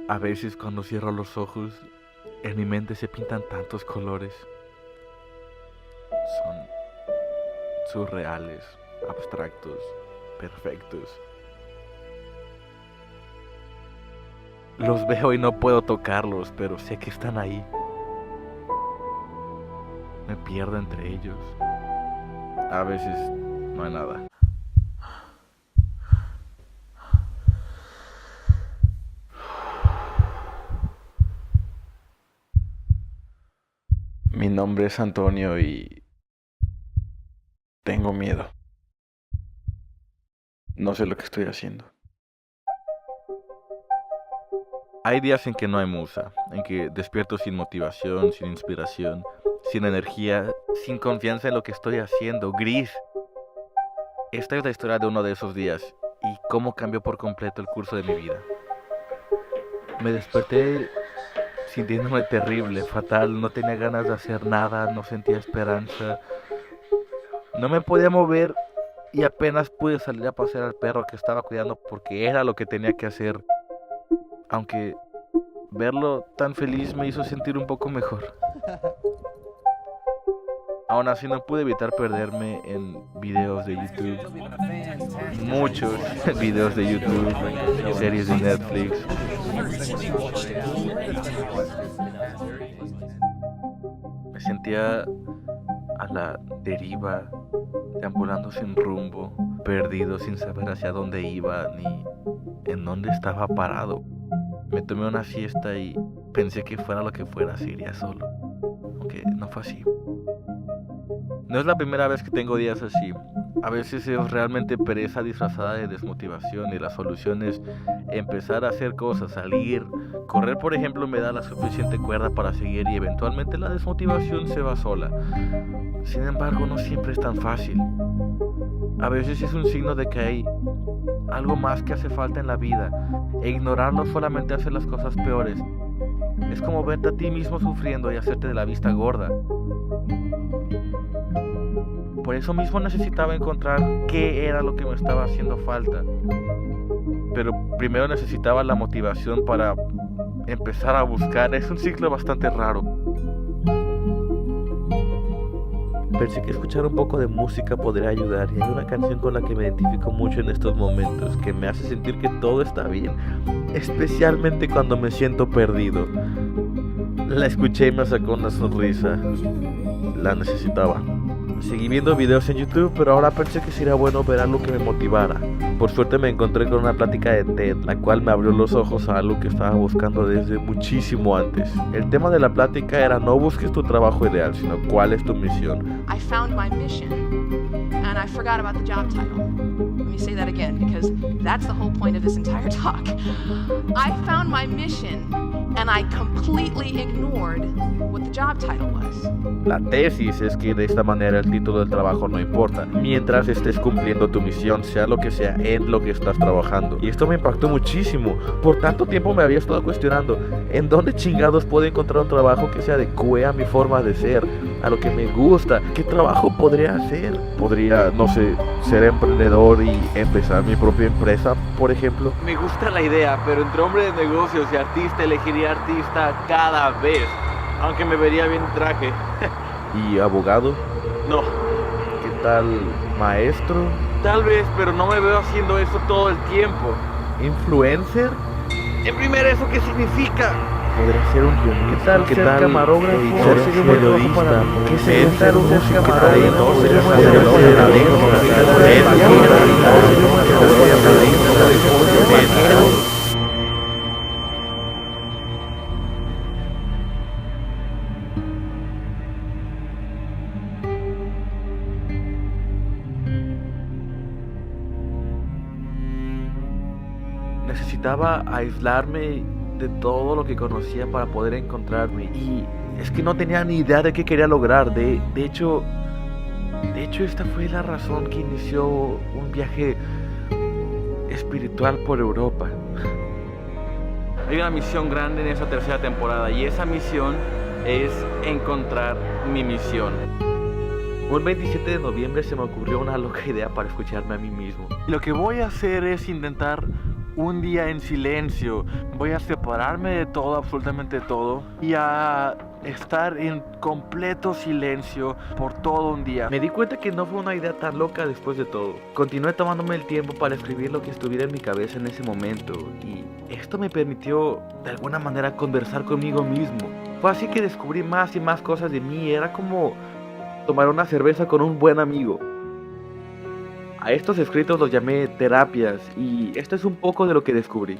A veces cuando cierro los ojos, en mi mente se pintan tantos colores. Son surreales, abstractos, perfectos. Los veo y no puedo tocarlos, pero sé que están ahí. Me pierdo entre ellos. A veces no hay nada. Mi nombre es Antonio y tengo miedo. No sé lo que estoy haciendo. Hay días en que no hay musa, en que despierto sin motivación, sin inspiración, sin energía, sin confianza en lo que estoy haciendo, gris. Esta es la historia de uno de esos días y cómo cambió por completo el curso de mi vida. Me desperté sintiéndome terrible, fatal, no tenía ganas de hacer nada, no sentía esperanza, no me podía mover y apenas pude salir a pasear al perro que estaba cuidando porque era lo que tenía que hacer. Aunque verlo tan feliz me hizo sentir un poco mejor. Aún así no pude evitar perderme en videos de YouTube, muchos videos de YouTube, series de Netflix. Me sentía a la deriva, deambulando sin rumbo, perdido sin saber hacia dónde iba ni en dónde estaba parado. Me tomé una siesta y pensé que fuera lo que fuera, se iría solo, aunque no fue así. No es la primera vez que tengo días así. A veces es realmente pereza disfrazada de desmotivación y la solución es empezar a hacer cosas, salir. Correr, por ejemplo, me da la suficiente cuerda para seguir y eventualmente la desmotivación se va sola. Sin embargo, no siempre es tan fácil. A veces es un signo de que hay algo más que hace falta en la vida e ignorarlo solamente hace las cosas peores. Es como verte a ti mismo sufriendo y hacerte de la vista gorda. Por eso mismo necesitaba encontrar qué era lo que me estaba haciendo falta. Pero primero necesitaba la motivación para empezar a buscar. Es un ciclo bastante raro. Pensé que escuchar un poco de música podría ayudar y hay una canción con la que me identifico mucho en estos momentos que me hace sentir que todo está bien, especialmente cuando me siento perdido. La escuché y me sacó una sonrisa. La necesitaba. Seguí viendo videos en YouTube, pero ahora pensé que sería bueno ver algo que me motivara. Por suerte me encontré con una plática de TED, la cual me abrió los ojos a algo que estaba buscando desde muchísimo antes. El tema de la plática era no busques tu trabajo ideal, sino cuál es tu misión. I found my mission, and I forgot about the job title. Let me say that again, because that's the whole point of this entire talk. I found my mission, and I completely ignored what the job title was. La tesis es que de esta manera el título del trabajo no importa, mientras estés cumpliendo tu misión, sea lo que sea en lo que estás trabajando. Y esto me impactó muchísimo. Por tanto tiempo me había estado cuestionando ¿en dónde chingados puedo encontrar un trabajo que se adecue a mi forma de ser, a lo que me gusta? ¿Qué trabajo podría hacer? Podría, no sé, ser emprendedor y empezar mi propia empresa, por ejemplo. Me gusta la idea, pero entre hombre de negocios y artista elegiría artista cada vez, aunque me vería bien en traje. ¿Y abogado? No, ¿Qué tal maestro? tal vez, pero no me veo haciendo eso todo el tiempo. ¿Influencer? En primera, ¿eso qué significa? Podría ser un guionista. ¿Qué tal ser camarógrafo? Editor, ¿Ser periodista, ¿Qué sería ser ser un músico, camarógrafo? ser necesitaba aislarme de todo lo que conocía para poder encontrarme y es que no tenía ni idea de qué quería lograr. De hecho esta fue la razón que inició un viaje espiritual por Europa. Hay una misión grande en esta tercera temporada y esa misión es encontrar mi misión. Un 27 de noviembre se me ocurrió una loca idea para escucharme a mí mismo. Lo que voy a hacer es intentar un día en silencio. Voy a separarme de todo, absolutamente todo, y a estar en completo silencio por todo un día. Me di cuenta que no fue una idea tan loca después de todo. Continué tomándome el tiempo para escribir lo que estuviera en mi cabeza en ese momento, y esto me permitió de alguna manera conversar conmigo mismo. Fue así que descubrí más y más cosas de mí. Era como tomar una cerveza con un buen amigo. A estos escritos los llamé terapias, y esto es un poco de lo que descubrí.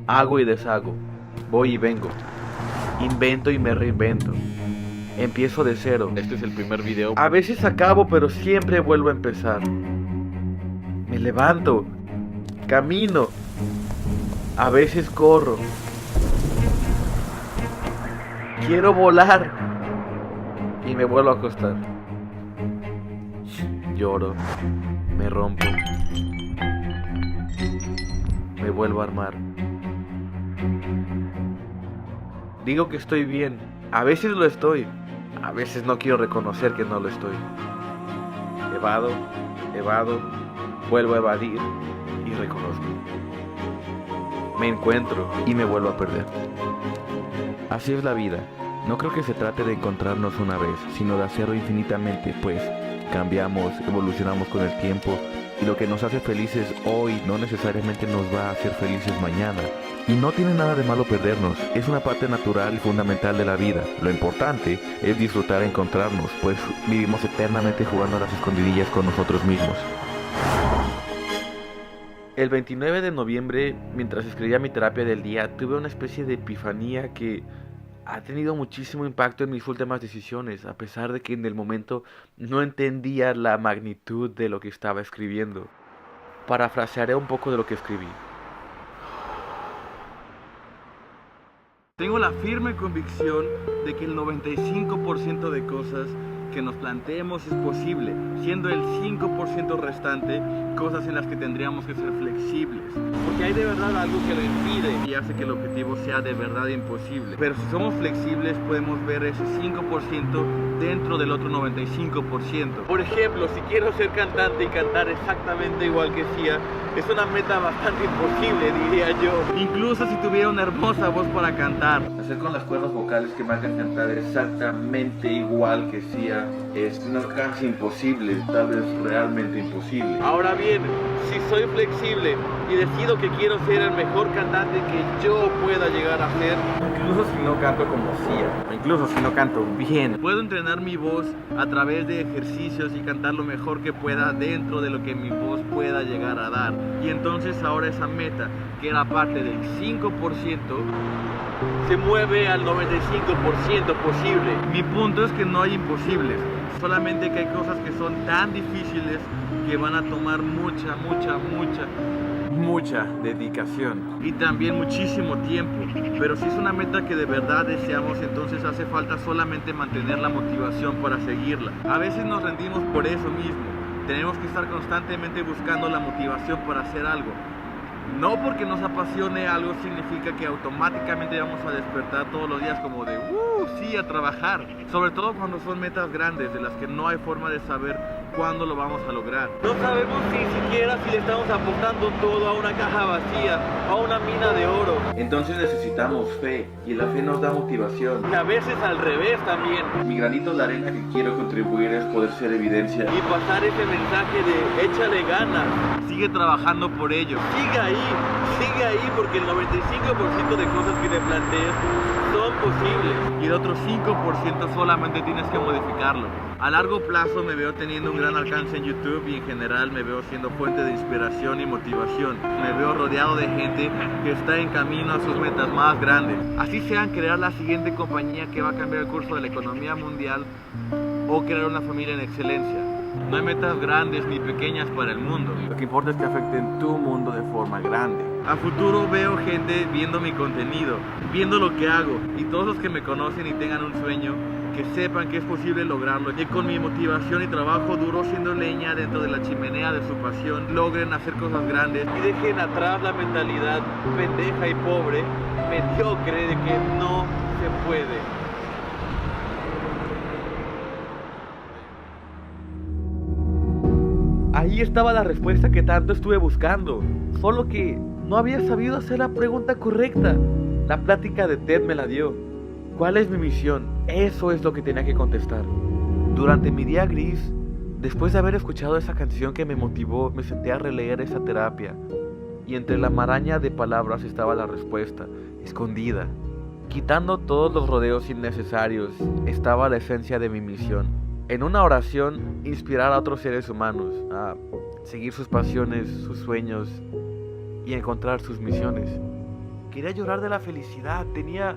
Hago y deshago, voy y vengo, invento y me reinvento, empiezo de cero. Este es el primer video. A veces acabo, pero siempre vuelvo a empezar. Me levanto, camino, a veces corro. Quiero volar y me vuelvo a acostar. Lloro, me rompo, me vuelvo a armar. Digo que estoy bien, a veces lo estoy, a veces no quiero reconocer que no lo estoy. Evado, vuelvo a evadir y reconozco. Me encuentro y me vuelvo a perder. Así es la vida. No creo que se trate de encontrarnos una vez, sino de hacerlo infinitamente, pues cambiamos, evolucionamos con el tiempo, y lo que nos hace felices hoy no necesariamente nos va a hacer felices mañana. Y no tiene nada de malo perdernos, es una parte natural y fundamental de la vida. Lo importante es disfrutar e encontrarnos, pues vivimos eternamente jugando a las escondidillas con nosotros mismos. El 29 de noviembre, mientras escribía mi terapia del día, tuve una especie de epifanía que ha tenido muchísimo impacto en mis últimas decisiones, a pesar de que en el momento no entendía la magnitud de lo que estaba escribiendo. Parafrasearé un poco de lo que escribí. Tengo la firme convicción de que el 95% de cosas que nos planteemos es posible, siendo el 5% restante cosas en las que tendríamos que ser flexibles. Porque hay de verdad algo que lo impide y hace que el objetivo sea de verdad imposible. Pero si somos flexibles podemos ver ese 5% dentro del otro 95%. Por ejemplo, si quiero ser cantante y cantar exactamente igual que Sia, es una meta bastante imposible, diría yo. Incluso si tuviera una hermosa voz para cantar. Hacer con las cuerdas vocales que me hagan cantar exactamente igual que Sia es un alcance imposible, tal vez realmente imposible. Ahora bien, si soy flexible y decido que quiero ser el mejor cantante que yo pueda llegar a ser, incluso si no canto como Sia, incluso si no canto bien, puedo entrenar mi voz a través de ejercicios y cantar lo mejor que pueda dentro de lo que mi voz pueda llegar a dar. Y entonces ahora esa meta, que era parte del 5%, se mueve al 95% posible. Mi punto es que no hay imposibles, solamente que hay cosas que son tan difíciles que van a tomar mucha dedicación y también muchísimo tiempo. Pero si es una meta que de verdad deseamos, entonces hace falta solamente mantener la motivación para seguirla. A veces nos rendimos por eso mismo. Tenemos que estar constantemente buscando la motivación para hacer algo. No porque nos apasione algo significa que automáticamente vamos a despertar todos los días como de sí, a trabajar. Sobre todo cuando son metas grandes de las que no hay forma de saber cuándo lo vamos a lograr. No sabemos ni siquiera si le estamos apostando todo a una caja vacía, a una mina de oro. Entonces necesitamos fe, y la fe nos da motivación. Y a veces al revés también. Mi granito de arena que quiero contribuir es poder ser evidencia y pasar ese mensaje de échale ganas, sigue trabajando por ello, sigue ahí porque el 95% de cosas que te plantees son posibles y el otro 5% solamente tienes que modificarlo. A largo plazo me veo teniendo un gran alcance en YouTube y en general me veo siendo fuente de inspiración y motivación. Me veo rodeado de gente que está en camino a sus metas más grandes. Así sean crear la siguiente compañía que va a cambiar el curso de la economía mundial o crear una familia en excelencia. No hay metas grandes ni pequeñas para el mundo. Lo que importa es que afecten tu mundo de forma grande. A futuro veo gente viendo mi contenido, viendo lo que hago, y todos los que me conocen y tengan un sueño, que sepan que es posible lograrlo, y con mi motivación y trabajo duro siendo leña dentro de la chimenea de su pasión, logren hacer cosas grandes y dejen atrás la mentalidad pendeja y pobre, mediocre, de que no se puede. Ahí estaba la respuesta que tanto estuve buscando, solo que No había sabido hacer la pregunta correcta. La plática de Ted me la dio. ¿Cuál es mi misión? Eso es lo que tenía que contestar. Durante mi día gris, después de haber escuchado esa canción que me motivó, me senté a releer esa terapia. Y entre la maraña de palabras estaba la respuesta, escondida. Quitando todos los rodeos innecesarios, estaba la esencia de mi misión. En una oración, inspirar a otros seres humanos a seguir sus pasiones, sus sueños y encontrar sus misiones. Quería llorar de la felicidad, tenía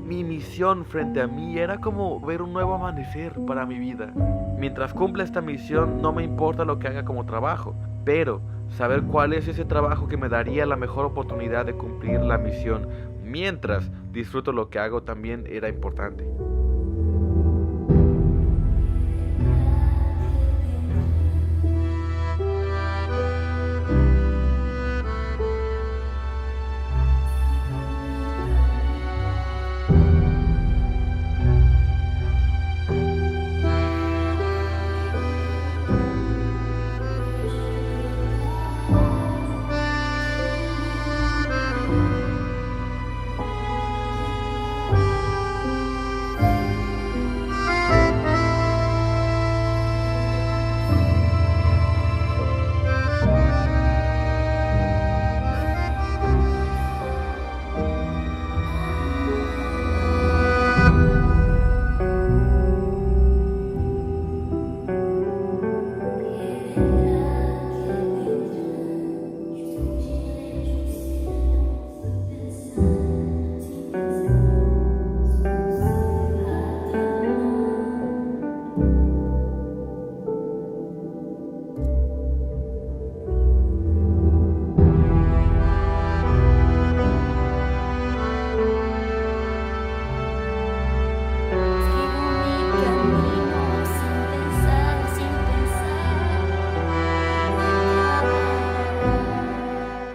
mi misión frente a mí, era como ver un nuevo amanecer para mi vida. Mientras cumpla esta misión, no me importa lo que haga como trabajo, pero saber cuál es ese trabajo que me daría la mejor oportunidad de cumplir la misión mientras disfruto lo que hago también era importante.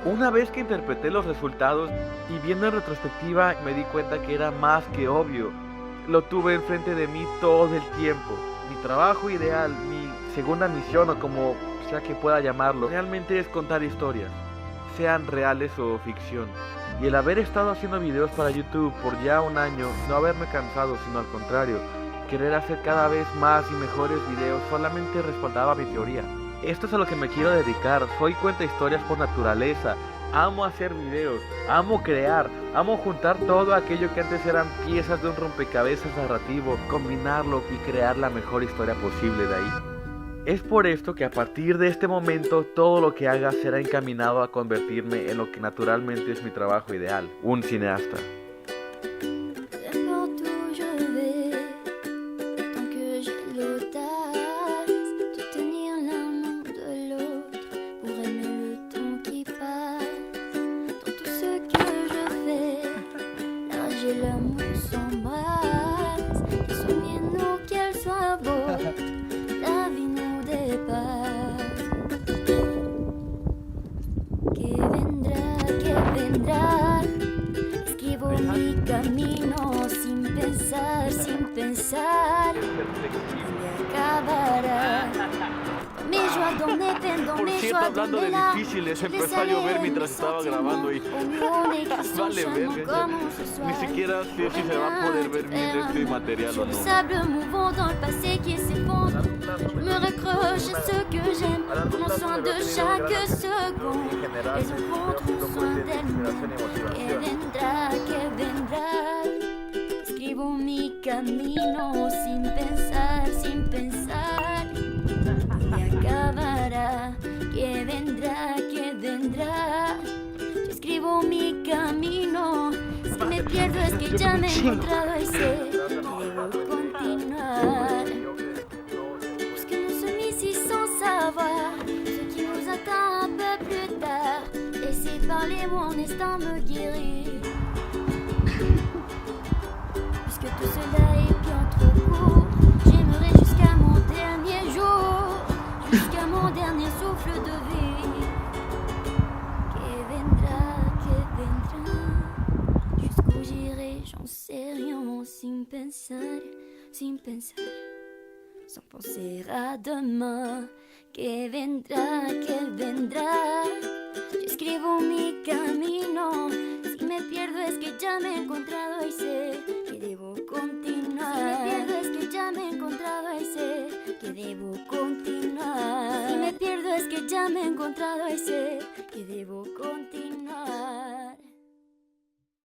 Una vez que interpreté los resultados y viendo en retrospectiva me di cuenta que era más que obvio. Lo tuve enfrente de mí todo el tiempo. Mi trabajo ideal, mi segunda misión o como sea que pueda llamarlo, realmente es contar historias, sean reales o ficción. Y el haber estado haciendo videos para YouTube por ya un año, no haberme cansado, sino al contrario, querer hacer cada vez más y mejores videos solamente respaldaba mi teoría. Esto es a lo que me quiero dedicar, soy cuenta historias por naturaleza, amo hacer videos, amo crear, amo juntar todo aquello que antes eran piezas de un rompecabezas narrativo, combinarlo y crear la mejor historia posible de ahí. Es por esto que a partir de este momento todo lo que haga será encaminado a convertirme en lo que naturalmente es mi trabajo ideal, un cineasta. Por cierto, hablando de difíciles, empezó a llover mientras estaba grabando y vale verga, ni siquiera sé si se va a poder ver bien este material o no. Me reproche ce que j'aime, prends soin de chaque seconde. Les autres prendront soin d'elles. Que vendrá. Escribo mi camino sin pensar, sin pensar. Y acabará. Que vendrá, que vendrá. Yo escribo mi camino. Si me pierdo es que ya me he encontrado y sé que debo continuar. Ce qui nous attend un peu plus tard. Laissez parler mon instinct me guérit. Puisque tout cela est bien trop court, j'aimerais jusqu'à mon dernier jour, jusqu'à mon dernier souffle de vie. Que vendrá, jusqu'où j'irai, j'en sais rien, sin pensar, sin pensar. Sans penser à demain, que vendrá, Yo escribo mi camino. Si me pierdo es que ya me he encontrado y sé que debo continuar. Si me pierdo es que ya me he encontrado y sé que debo continuar. Si me pierdo es que ya me he encontrado y sé que debo continuar.